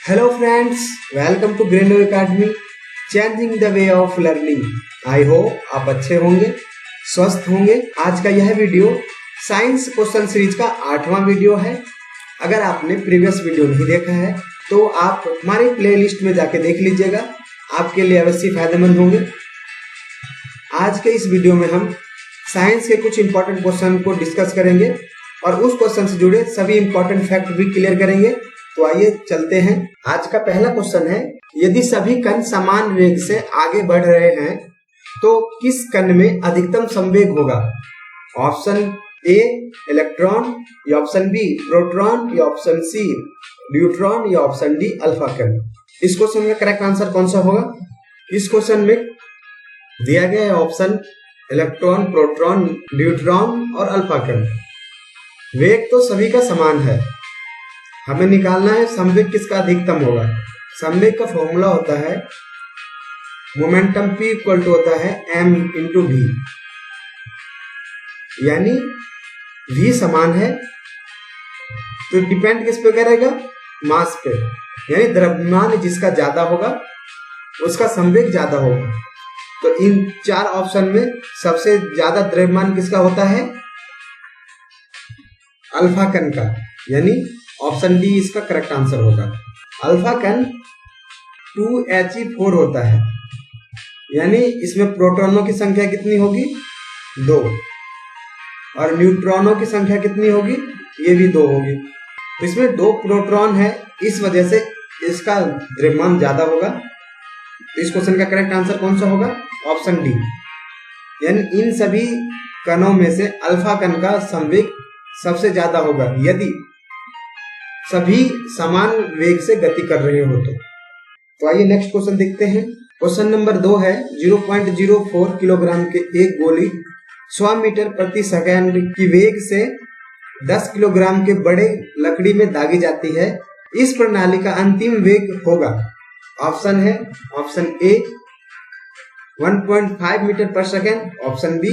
Hello friends, welcome to Greno academy, changing the way of learning. I hope आप अच्छे होंगे, स्वस्थ होंगे। आज का यह वीडियो साइंस क्वेश्चन सीरीज का 8वां वीडियो है। अगर आपने प्रीवियस वीडियो नहीं देखा है तो आप हमारी प्लेलिस्ट में जाके देख लीजिएगा, आपके लिए अवश्य फायदेमंद होंगे। आज के इस वीडियो में हम साइंस के कुछ इंपॉर्टेंट क्वेश्चन को डिस्कस करेंगे और उस क्वेश्चन से जुड़े सभी इंपॉर्टेंट फैक्ट भी क्लियर करेंगे। तो आइए चलते हैं। आज का पहला क्वेश्चन है, यदि सभी कण समान वेग से आगे बढ़ रहे हैं तो किस कण में अधिकतम संवेग होगा? ऑप्शन ए इलेक्ट्रॉन, या ऑप्शन बी प्रोटॉन, या ऑप्शन सी न्यूट्रॉन, या ऑप्शन डी अल्फा कण। इस क्वेश्चन का करेक्ट आंसर कौन सा होगा? इस क्वेश्चन में दिया गया है ऑप्शन इलेक्ट्रॉन, प्रोटॉन, न्यूट्रॉन और अल्फा कण। वेग तो सभी का समान है, हमें निकालना है संवेग किसका अधिकतम होगा। संवेग का फॉर्मूला होता है मोमेंटम P इक्वल टू होता है m इंटू v, यानी v समान है तो डिपेंड किस पे करेगा? मास पे, यानी द्रव्यमान जिसका ज्यादा होगा उसका संवेग ज्यादा होगा। तो इन चार ऑप्शन में सबसे ज्यादा द्रव्यमान किसका होता है? अल्फा कण का, यानी ऑप्शन डी इसका करेक्ट आंसर होगा। अल्फा कण 2He4 होता है, यानी इसमें प्रोटॉनों की संख्या कितनी होगी? 2, और न्यूट्रॉनों की संख्या कितनी होगी? ये भी 2 होगी। तो इसमें 2 प्रोटॉन है, इस वजह से इसका द्रव्यमान ज्यादा होगा। तो इस क्वेश्चन का करेक्ट आंसर कौन सा होगा? ऑप्शन डी, यानी इन सभी कणों में से अल्फा कण का संवेग सबसे ज्यादा होगा यदि सभी समान वेग से गति कर रहे हो तो आइए नेक्स्ट क्वेश्चन देखते हैं। क्वेश्चन नंबर 2 है, 0.04 किलोग्राम के एक गोली 100 मीटर प्रति सेकंड की वेग से 10 किलोग्राम के बड़े लकड़ी में दागी जाती है, इस प्रणाली का अंतिम वेग होगा। ऑप्शन है ऑप्शन ए 1.5 मीटर पर सेकंड, ऑप्शन बी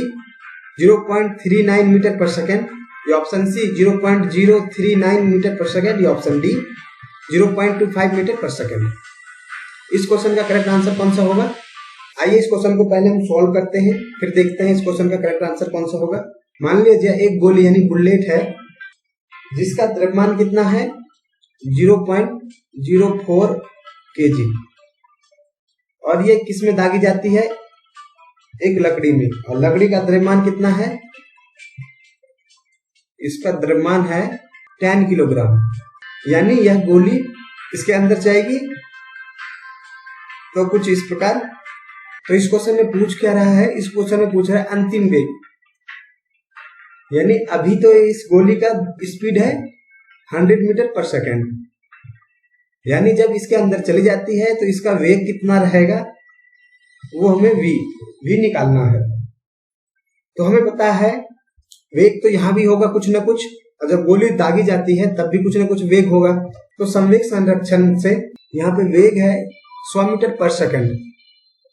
0.39 मीटर पर सेकंड, या ऑप्शन सी 0.039 मीटर पर सेकंड, या ऑप्शन डी 0.25 मीटर पर सेकंड। इस क्वेश्चन का करेक्ट आंसर कौन सा होगा? आइए इस क्वेश्चन को पहले हम सॉल्व करते हैं, फिर देखते हैं इस क्वेश्चन का करेक्ट आंसर कौन सा होगा। मान लीजिए एक गोली यानी बुलेट है जिसका द्रव्यमान कितना है? 0.04 kg, और ये किस में दागी जाती है? एक लकड़ी में, और लकड़ी का द्रव्यमान कितना है? इसका द्रव्यमान है 10 किलोग्राम, यानी यह गोली इसके अंदर जाएगी तो कुछ इस प्रकार। तो इस क्वेश्चन में पूछ क्या रहा है? इस क्वेश्चन में पूछ रहा है अंतिम वेग, यानी अभी तो इस गोली का स्पीड है 100 मीटर पर सेकंड, यानी जब इसके अंदर चली जाती है तो इसका वेग कितना रहेगा वो हमें v निकालना है। तो हमें पता है वेग तो यहां भी होगा कुछ ना कुछ, और जब गोली दागी जाती है तब भी कुछ ना कुछ वेग होगा। तो संवेग संरक्षण से यहाँ पे वेग है 100 मीटर पर सेकंड,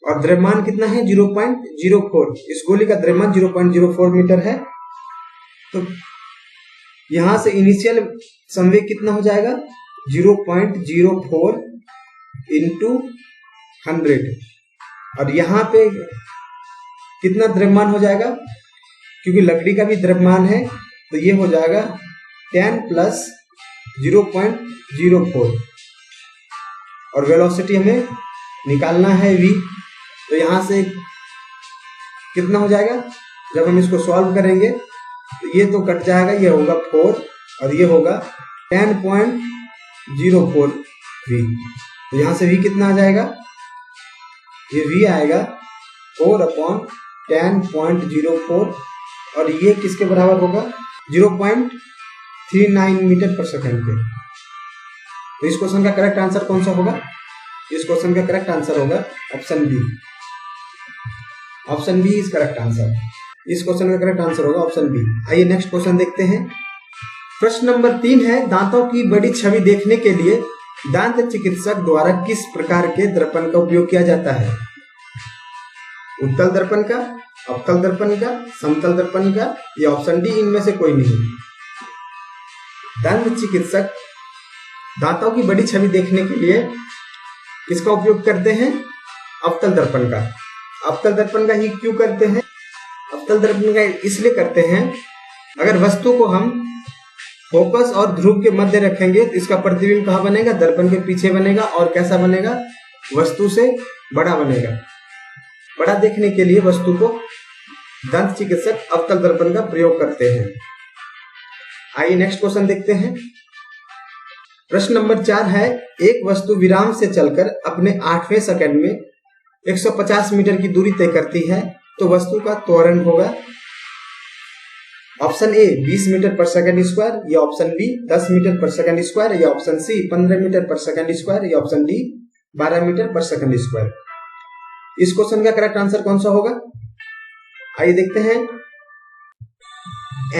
और द्रव्यमान कितना है? 0.04। इस गोली का द्रव्यमान 0.04 मीटर है। तो यहां से इनिशियल संवेग कितना हो जाएगा? 0.04 इंटू 100, और यहाँ पे कितना द्रव्यमान हो जाएगा? क्योंकि लकड़ी का भी द्रव्यमान है तो ये हो जाएगा 10 प्लस 0.04, और वेलोसिटी हमें निकालना है v। तो यहां से कितना हो जाएगा? जब हम इसको सॉल्व करेंगे तो ये तो कट जाएगा, ये होगा 4 और ये होगा 10.04 v। तो यहां से v कितना आ जाएगा? ये v आएगा 4/10.04, और ये किसके बराबर होगा? 0.39 मीटर पर सेकंड के। तो इस क्वेश्चन का करेक्ट आंसर कौन सा होगा? इस क्वेश्चन का करेक्ट आंसर होगा option B. Option B is correct answer. इस क्वेश्चन का करेक्ट आंसर होगा ऑप्शन बी। आइए नेक्स्ट क्वेश्चन देखते हैं। प्रश्न नंबर 3 है, दांतों की बड़ी छवि देखने के लिए दांत चिकित्सक द्वारा किस प्रकार के दर्पण का उपयोग किया जाता है? उत्तल दर्पण का, अवतल दर्पण का, समतल दर्पण का, या ऑप्शन डी इनमें से कोई नहीं। दंत चिकित्सक दांतों की बड़ी छवि देखने के लिए किसका उपयोग करते हैं? अवतल दर्पण का। अवतल दर्पण का ही क्यों करते हैं? अवतल दर्पण का इसलिए करते हैं, अगर वस्तु को हम फोकस और ध्रुव के मध्य रखेंगे तो इसका प्रतिबिंब कहाँ बनेगा? दर्पण के पीछे बनेगा। और कैसा बनेगा? वस्तु से बड़ा बनेगा। बड़ा देखने के लिए वस्तु को दंत चिकित्सक अवतल दर्पण का प्रयोग करते हैं। आइए नेक्स्ट क्वेश्चन देखते हैं। प्रश्न नंबर 4 है, एक वस्तु विराम से चलकर अपने 8वें सेकंड में 150 मीटर की दूरी तय करती है, तो वस्तु का त्वरण होगा। ऑप्शन ए 20 मीटर पर सेकंड स्क्वायर, या ऑप्शन बी 10 मीटर पर सेकंड स्क्वायर, या ऑप्शन सी 15 मीटर पर सेकंड स्क्वायर, या ऑप्शन डी 12 मीटर पर सेकंड स्क्वायर। इस क्वेश्चन का करेक्ट आंसर कौन सा होगा? आइए देखते हैं।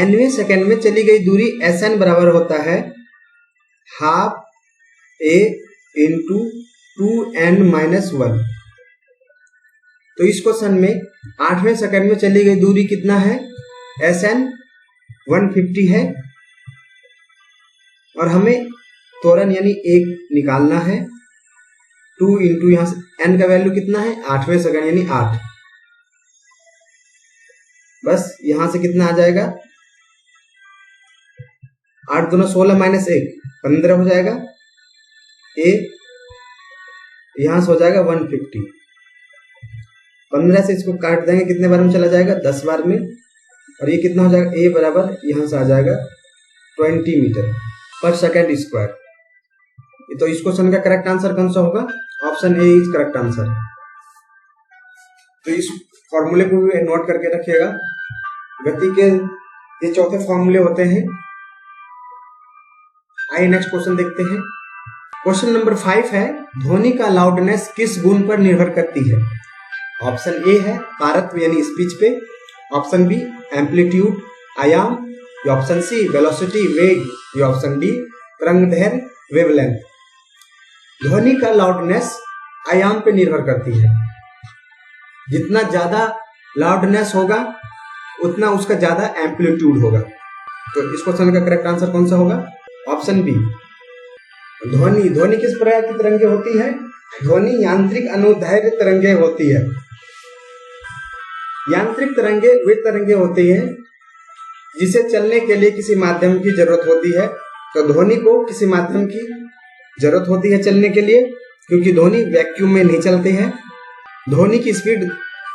nवें सेकंड में चली गई दूरी Sn बराबर होता है हाफ a इंटू 2n-1। तो इस क्वेश्चन में 8वें सेकंड में चली गई दूरी कितना है? Sn 150 है, और हमें त्वरण यानी 1 निकालना है। 2 इंटू यहां से n का वैल्यू कितना है? 8वें सेकंड यानी 8। बस यहां से कितना आ जाएगा? 8 दूना 16 माइनस 1 15 हो जाएगा। a यहां से हो जाएगा 150। 15 से इसको काट देंगे, कितने बार में चला जाएगा? 10 बार में। और ये कितना हो जाएगा? a बराबर यहां से आ जाएगा 20 मीटर पर सेकंड स्क्वायर। तो इस क्वेश्चन का करेक्ट आंसर कौन सा होगा? Option A is correct answer. तो इस फॉर्मूले को भी नोट करके रखिएगा। गति के ये चौथे फॉर्मूले होते हैं। आइए नेक्स्ट क्वेश्चन देखते हैं। क्वेश्चन नंबर 5 है, ध्वनि का लाउडनेस किस गुण पर निर्भर करती है? ऑप्शन ए है पारत्व यानी स्पीच पे, ऑप्शन बी एम्पलीट्यूड आयाम, या ऑप्शन सी वेलोसिटी वेग, या ऑप्शन डी तरंगदैर्घ्य वेवलेंथ। ध्वनि का लाउडनेस आयाम पे निर्भर करती है। जितना ज्यादा लाउडनेस होगा उतना उसका ज्यादा एम्पलीट्यूड होगा। तो इस क्वेश्चन का करेक्ट आंसर कौन सा होगा? Option B. ध्वनि किस प्रकार की तरंगे होती है? ध्वनि यांत्रिक अनुदैर्घ्य तरंगे होती है। यांत्रिक तरंगे वे तरंगे होती हैं जिसे चलने के लिए किसी माध्यम की जरूरत होती है। तो ध्वनि को किसी माध्यम की जरूरत होती है चलने के लिए, क्योंकि ध्वनि वैक्यूम में नहीं चलती है। ध्वनि की स्पीड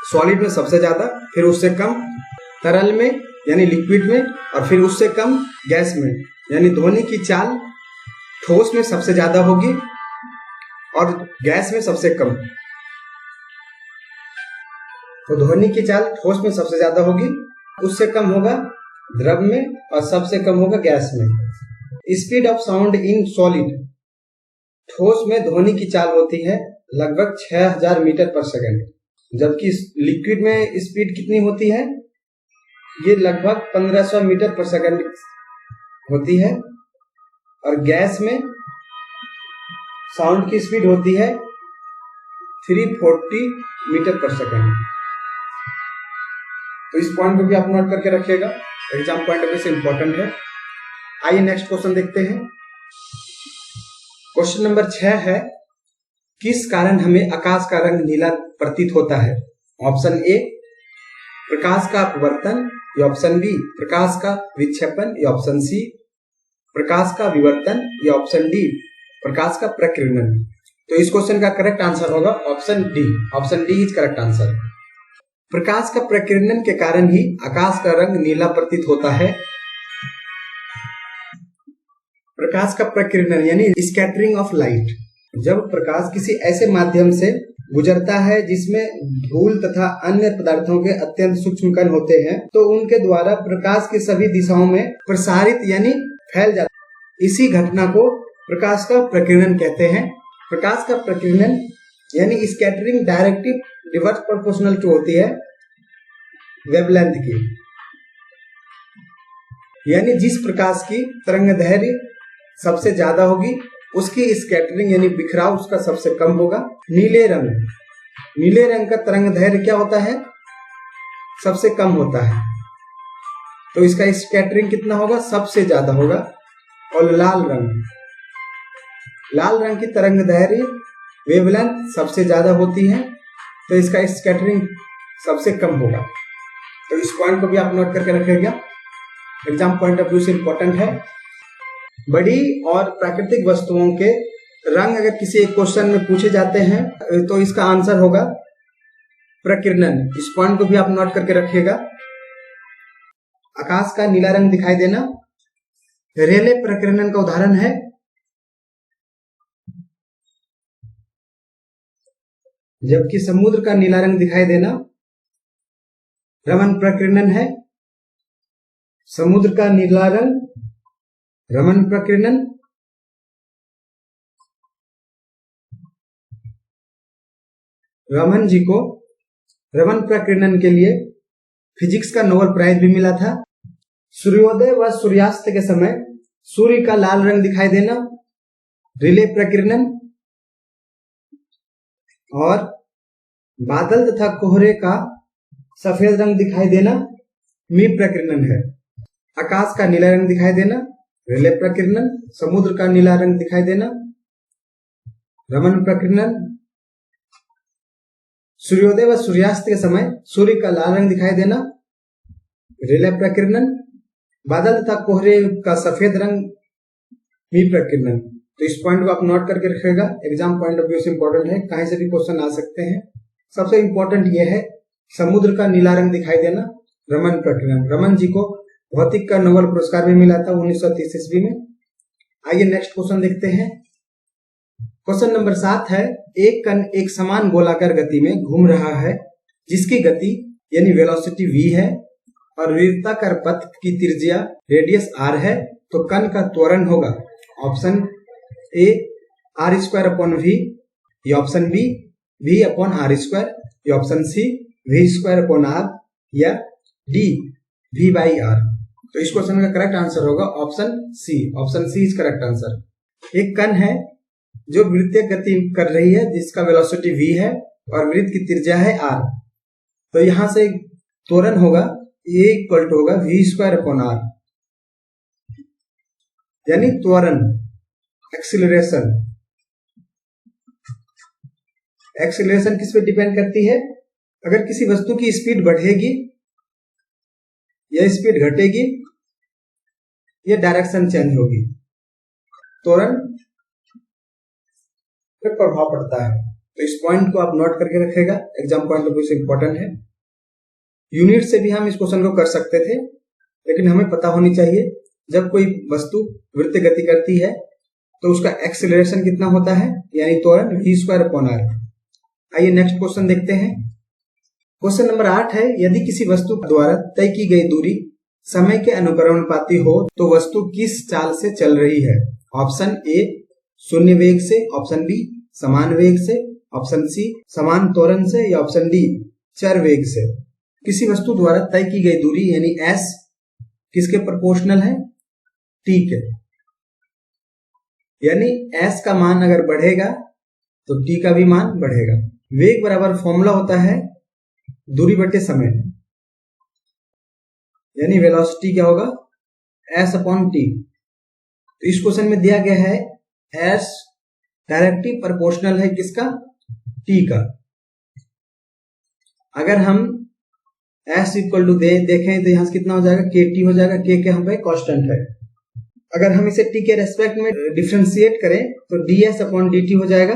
सॉलिड में सबसे ज्यादा, फिर उससे कम तरल में यानी लिक्विड में, और फिर उससे कम गैस में। यानी ध्वनि की चाल ठोस में सबसे ज्यादा होगी और गैस में सबसे कम। तो ध्वनि की चाल ठोस में सबसे ज्यादा होगी, उससे कम होगा द्रव में, और सबसे कम होगा गैस में। Speed of sound in solid, ठोस में ध्वनि की चाल होती है लगभग 6000 मीटर पर सेकंड, जबकि लिक्विड में स्पीड कितनी होती है? ये लगभग 1500 मीटर पर सेकंड होती है, और गैस में साउंड की स्पीड होती है 340 मीटर पर सेकंड। तो इस पॉइंट को भी आप नोट करके रखिएगा, एग्जाम पॉइंट ऑफ व्यू से इंपॉर्टेंट है। आइए नेक्स्ट क्वेश्चन देखते हैं। क्वेश्चन नंबर 6 है, किस कारण हमें आकाश का रंग नीला प्रतीत होता है? ऑप्शन ए प्रकाश का अपवर्तन, या ऑप्शन बी प्रकाश का विक्षेपण, या ऑप्शन सी प्रकाश का विवर्तन, या ऑप्शन डी प्रकाश का प्रकीर्णन। तो इस क्वेश्चन का करेक्ट आंसर होगा option D. Option D is correct answer. प्रकाश का प्रकीर्णन के कारण ही आकाश का रंग नीला प्रतीत होता है। प्रकाश का प्रकीर्णन यानी स्कैटरिंग ऑफ लाइट। जब प्रकाश किसी ऐसे माध्यम से गुजरता है जिसमें धूल तथा अन्य पदार्थों के अत्यंत सूक्ष्म कण होते हैं, तो उनके द्वारा प्रकाश की सभी दिशाओं में प्रसारित यानी फैल जाता है। इसी घटना को प्रकाश का प्रकीर्णन कहते हैं। प्रकाश का प्रकीर्णन यानी scattering directive reverse proportional to होती है वेवलेंथ की, यानी जिस प्रकाश की तरंगदैर्घ्य सबसे ज्यादा होगी उसकी स्कैटरिंग यानी बिखराव उसका सबसे कम होगा। नीले रंग का तरंगदैर्घ्य क्या होता है? सबसे कम होता है, तो इसका स्कैटरिंग कितना होगा? सबसे ज्यादा होगा। और लाल रंग लाल रंग की तरंग दैर्घ्य वेवलेंथ सबसे ज्यादा होती है, तो इसका स्कैटरिंग सबसे कम होगा। तो इस पॉइंट को भी आप नोट करके रखिएगा, एग्जाम पॉइंट ऑफ व्यू से इंपॉर्टेंट है। बड़ी और प्राकृतिक वस्तुओं के रंग अगर किसी एक क्वेश्चन में पूछे जाते हैं तो इसका आंसर होगा प्रकीर्णन। इस पॉइंट को भी आप नोट करके रखिएगा। आकाश का नीला रंग दिखाई देना रेले प्रकीर्णन का उदाहरण है। जबकि समुद्र का नीला रंग दिखाई देना रमन प्रकीर्णन है। समुद्र का नीला रंग रमन प्रकीर्णन। रमन जी को रमन प्रकीर्णन के लिए फिजिक्स का नोबेल प्राइज भी मिला था। सूर्योदय व सूर्यास्त के समय सूर्य का लाल रंग दिखाई देना रिले प्रकीर्णन, और बादल तथा कोहरे का सफेद रंग दिखाई देना मी प्रकीर्णन है। आकाश का नीला रंग दिखाई देना रिले प्रकीर्णन, समुद्र का नीला रंग दिखाई देना रमन प्रकीर्णन, सूर्योदय व सूर्यास्त के समय सूर्य का लाल रंग दिखाई देना रिले प्रकीर्णन, बादल तथा कोहरे का सफेद रंग मी प्रकीर्णन। तो इस पॉइंट को आप नोट करके रखिएगा, एग्जाम पॉइंट ऑफ व्यू से इंपॉर्टेंट है, कहीं से भी क्वेश्चन आ सकते हैं। सबसे इंपॉर्टेंट यह है समुद्र का नीला रंग दिखाई देना रमन प्रकीर्णन। रमन जी को भौतिक का नोबेल पुरस्कार भी मिला था 1930 ईस्वी में। आइए नेक्स्ट क्वेश्चन देखते हैं। क्वेश्चन नंबर 7 है, एक कण एक समान गोलाकार गति में घूम रहा है जिसकी गति यानी वेलोसिटी v है और वृत्ताकार पथ की त्रिज्या रेडियस r है, तो कण का त्वरण होगा ऑप्शन ए r²/v, ये ऑप्शन बी v/r², ये ऑप्शन सी v²/r, या डी v/r। तो इस क्वेश्चन का करेक्ट आंसर होगा option C. Option C is correct answer. एक कण है जो वृत्तीय गति कर रही है जिसका वेलोसिटी v है और वृत्त की त्रिज्या है r, तो यहां से त्वरण होगा a होगा v²/r, यानी त्वरण एक्सीलरेशन। एक्सीलरेशन किस पे डिपेंड करती है? अगर किसी वस्तु की स्पीड बढ़ेगी या स्पीड घटेगी या डायरेक्शन चेंज होगी, त्वरण पर प्रभाव पड़ता है। तो इस पॉइंट को आप नोट करके रखेगा, एग्जाम पॉइंट ऑफ व्यू से इंपॉर्टेंट है। यूनिट से भी हम इस क्वेश्चन को कर सकते थे, लेकिन हमें पता होनी चाहिए जब कोई वस्तु वृत्तीय गति करती है तो उसका एक्सीलरेशन कितना होता है, यानी त्वरण v²/r। आइए नेक्स्ट क्वेश्चन देखते हैं। क्वेश्चन नंबर 8 है, यदि किसी वस्तु द्वारा तय की गई दूरी समय के अनुक्रमानुपाती हो तो वस्तु किस चाल से चल रही है? ऑप्शन ए शून्य वेग से, ऑप्शन बी समान वेग से, ऑप्शन सी समान त्वरण से, या ऑप्शन डी चर वेग से। किसी वस्तु द्वारा तय की गई दूरी यानी s किसके प्रोपोर्शनल है? t के, यानी s का मान अगर बढ़ेगा तो t का भी मान बढ़ेगा। वेग बराबर फॉर्मूला होता है दूरी बटे समय, यानी वेलोसिटी क्या होगा s/t। तो इस क्वेश्चन में दिया गया है s डायरेक्टली प्रोपोर्शनल है किसका? t का। अगर हम s इक्वल टू देखें तो यहां से कितना हो जाएगा, kt हो जाएगा। k यहाँ पे कांस्टेंट है। अगर हम इसे t के रेस्पेक्ट में डिफरेंशिएट करें तो ds/dt हो जाएगा।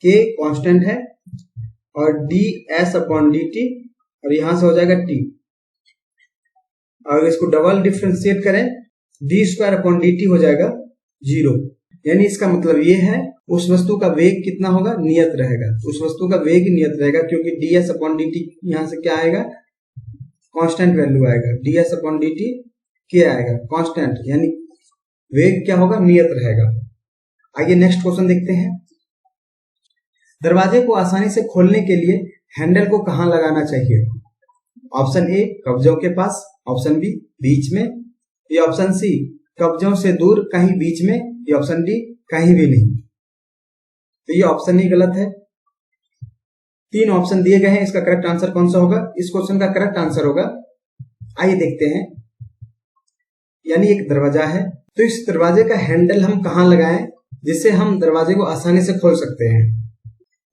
k कांस्टेंट है और ds/dt, और यहां से हो जाएगा t। और इसको डबल डिफरेंशिएट करें d²/dt हो जाएगा 0। यानी इसका मतलब ये है उस वस्तु का वेग कितना होगा, नियत रहेगा। उस वस्तु का वेग नियत रहेगा, क्योंकि ds/dt यहां से क्या आएगा, कांस्टेंट वैल्यू आएगा। ds/dt क्या आएगा, कांस्टेंट, यानी वेग क्या होगा, नियत रहेगा। आइए नेक्स्ट क्वेश्चन देखते हैं। दरवाजे को आसानी से खोलने के लिए हैंडल को कहां लगाना चाहिए? ऑप्शन ए कब्जों के पास, ऑप्शन बी बीच में, या ऑप्शन सी कब्जों से दूर कहीं बीच में, या ऑप्शन डी कहीं भी नहीं। तो ये ऑप्शन ही गलत है। 3 ऑप्शन दिए गए हैं, इसका करेक्ट आंसर कौन सा होगा? इस क्वेश्चन का करेक्ट आंसर होगा, आइए देखते हैं। यानी एक दरवाजा है, तो इस दरवाजे का हैंडल हम कहां लगाएं? जिससे हम दरवाजे को आसानी से खोल सकते हैं।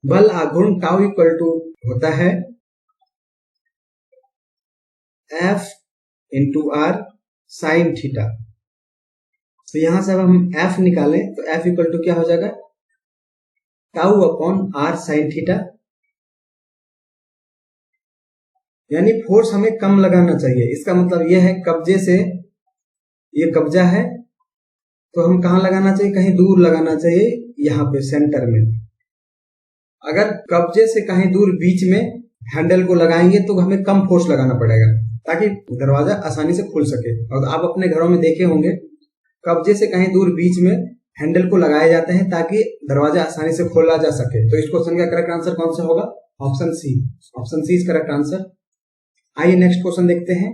बल आघूर्ण टाउ इक्वल टू होता है F into r sine theta. तो यहां से अब हम F निकालें तो F इक्वल टू क्या हो जाएगा, tau upon r sine theta. यानी फोर्स हमें कम लगाना चाहिए। इसका मतलब यह है कब्जे से, ये कब्जा है तो हम कहां लगाना चाहिए, कहीं दूर लगाना चाहिए, यहाँ पे सेंटर में। अगर कब्जे से कहीं दूर बीच में हैंडल को लगाएंगे तो हमें कम फोर्स लगाना पड़ेगा ताकि दरवाजा आसानी से खुल सके। और आप अपने घरों में देखे होंगे कब्जे से कहीं दूर बीच में हैंडल को लगाए जाते हैं ताकि दरवाजा आसानी से खोला जा सके। तो इस क्वेश्चन का करेक्ट आंसर कौन सा होगा, option C. Option C is correct answer. आइए नेक्स्ट क्वेश्चन देखते हैं।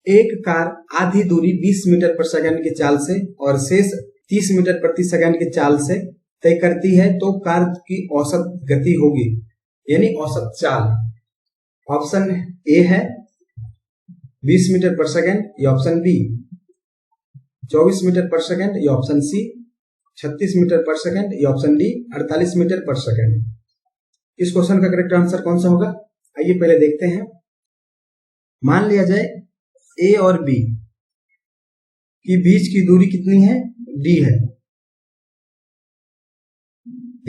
एक कार आधी दूरी 20 मीटर पर सेकंड की चाल से और शेष 30 मीटर प्रति सेकंड की चाल से तय करती है तो कार की औसत गति होगी, यानी औसत चाल। ऑप्शन ए है 20 मीटर पर सेकंड, या ऑप्शन बी 24 मीटर पर सेकंड, या ऑप्शन सी 36 मीटर पर सेकंड, या ऑप्शन डी 48 मीटर पर सेकंड। इस क्वेश्चन का करेक्ट आंसर कौन सा होगा, आइए पहले देखते हैं। मान लिया जाए ए और बी की बीच की दूरी कितनी है, डी है।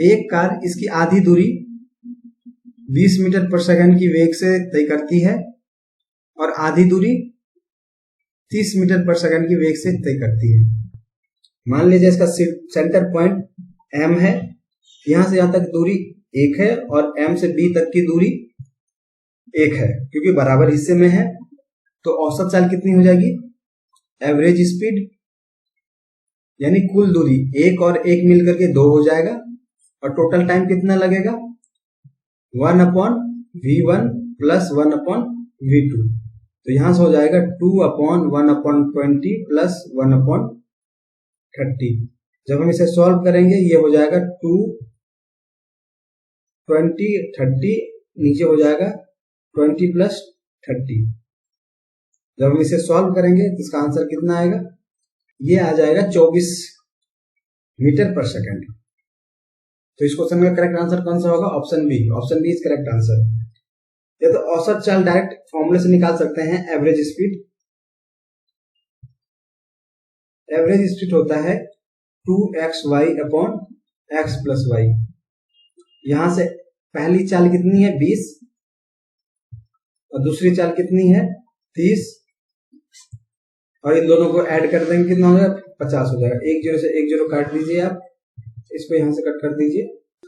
एक कार इसकी आधी दूरी 20 मीटर पर सेकंड की वेग से तय करती है और आधी दूरी 30 मीटर पर सेकंड की वेग से तय करती है। मान लीजिए इसका सेंटर पॉइंट एम है, यहां से यहां तक दूरी 1 है और एम से बी तक की दूरी 1 है। क्योंकि बराबर हिस्से में है तो औसत चाल कितनी हो जाएगी, एवरेज स्पीड, यानी कुल दूरी 1 और 1 मिलकर के 2 हो जाएगा। और टोटल टाइम कितना लगेगा, 1/v1 प्लस 1/v2। तो यहां से हो जाएगा 2/1/20 प्लस 1/30। जब हम इसे सॉल्व करेंगे ये हो जाएगा 2 20 30, नीचे हो जाएगा 20 प्लस 30। जब हम इसे सॉल्व करेंगे तो इसका आंसर कितना आएगा, ये आ जाएगा 24 मीटर पर सेकंड। तो इस क्वेश्चन का करेक्ट आंसर कौन सा होगा, option B. Option B is correct answer. ये तो औसत चाल डायरेक्ट फॉर्मूले से निकाल सकते हैं। एवरेज स्पीड, एवरेज स्पीड होता है 2xy upon x plus Y. यहां से पहली चाल कितनी है 20 और दूसरी चाल कितनी है 30, और इन दोनों को ऐड कर देंगे कितना हो जाएगा 50 हो जाएगा। 1 0 से 1 0 काट दीजिए, आप इसको यहां से कट कर दीजिए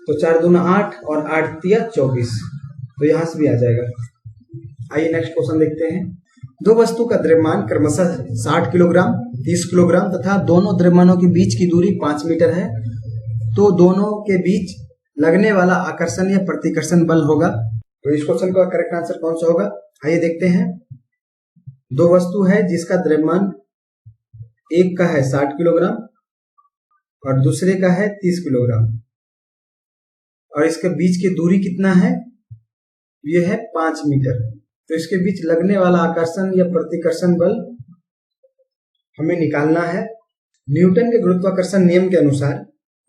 तो 4 दूना 8 और 8 तिया 24, तो यहां से भी आ जाएगा। आइए नेक्स्ट क्वेश्चन देखते हैं। दो वस्तु का द्रव्यमान क्रमशः 60 किलोग्राम 30 किलोग्राम तथा दोनों द्रव्यमानों के बीच की दूरी 5 मीटर है, तो दोनों के बीच लगने वाला आकर्षण या प्रतिकर्षण बल होगा। तो इस क्वेश्चन का करेक्ट आंसर कौन सा होगा, आइए देखते हैं। दो वस्तु है जिसका द्रव्यमान एक का है 60 किलोग्राम और दूसरे का है 30 किलोग्राम, और इसके बीच की दूरी कितना है, ये है 5 मीटर। तो इसके बीच लगने वाला आकर्षण या प्रतिकर्षण बल हमें निकालना है। न्यूटन के गुरुत्वाकर्षण नियम के अनुसार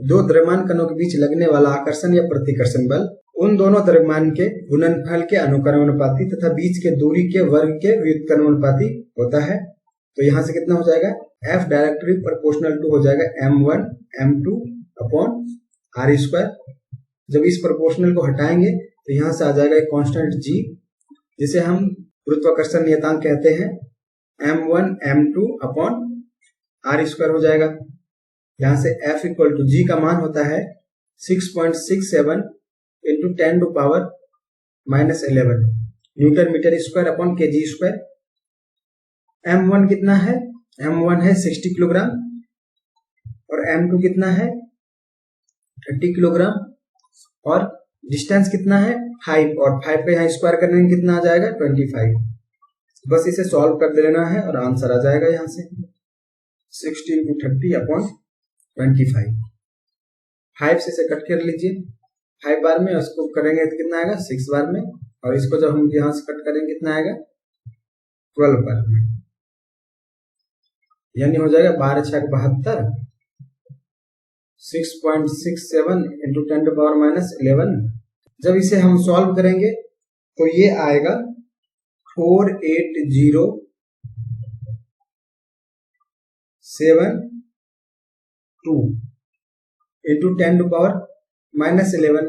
दो द्रव्यमान कणों के बीच लगने वाला आकर्षण या प्रतिकर्षण बल उन दोनों द्रव्यमान के गुणनफल के अनुक्रमानुपाती तथा बीच के दूरी के वर्ग के व्युत्क्रमानुपाती होता है। तो यहां से कितना हो जाएगा, F डायरेक्टली प्रोपोर्शनल टू हो जाएगा m1 m2 upon r square. जब इस प्रोपोर्शनल को हटाएंगे तो यहां से आ जाएगा एक कांस्टेंट g, जिसे हम गुरुत्वाकर्षण नियतांक कहते हैं, m1 m2 upon r square हो जाएगा। यहां से F इक्वल टू g का मान होता है 6.67 into 10 to power -11 newton metre square upon kg square. m1 कितना है, m1 है 60 किलोग्राम और m2 कितना है 30 किलोग्राम, और डिस्टेंस कितना है 5, और 5 का यहाँ स्क्वायर करने में कितना आ जाएगा 25। बस इसे सॉल्व कर देना है और आंसर आ जाएगा यहाँ से 60 इंटू 30 अपॉन 25। 5 से इसे कट कर लीजिए, 5 बार में उसको करेंगे तो कितना आएगा 6 बार में, और इसको जब हम यहाँ से कट करेंगे कितना आएगा 12 बार में, यानी हो जाएगा 12 6 72 6.67 इंटू 10⁻11। जब इसे हम सॉल्व करेंगे तो ये आएगा 48072 इंटू 10⁻11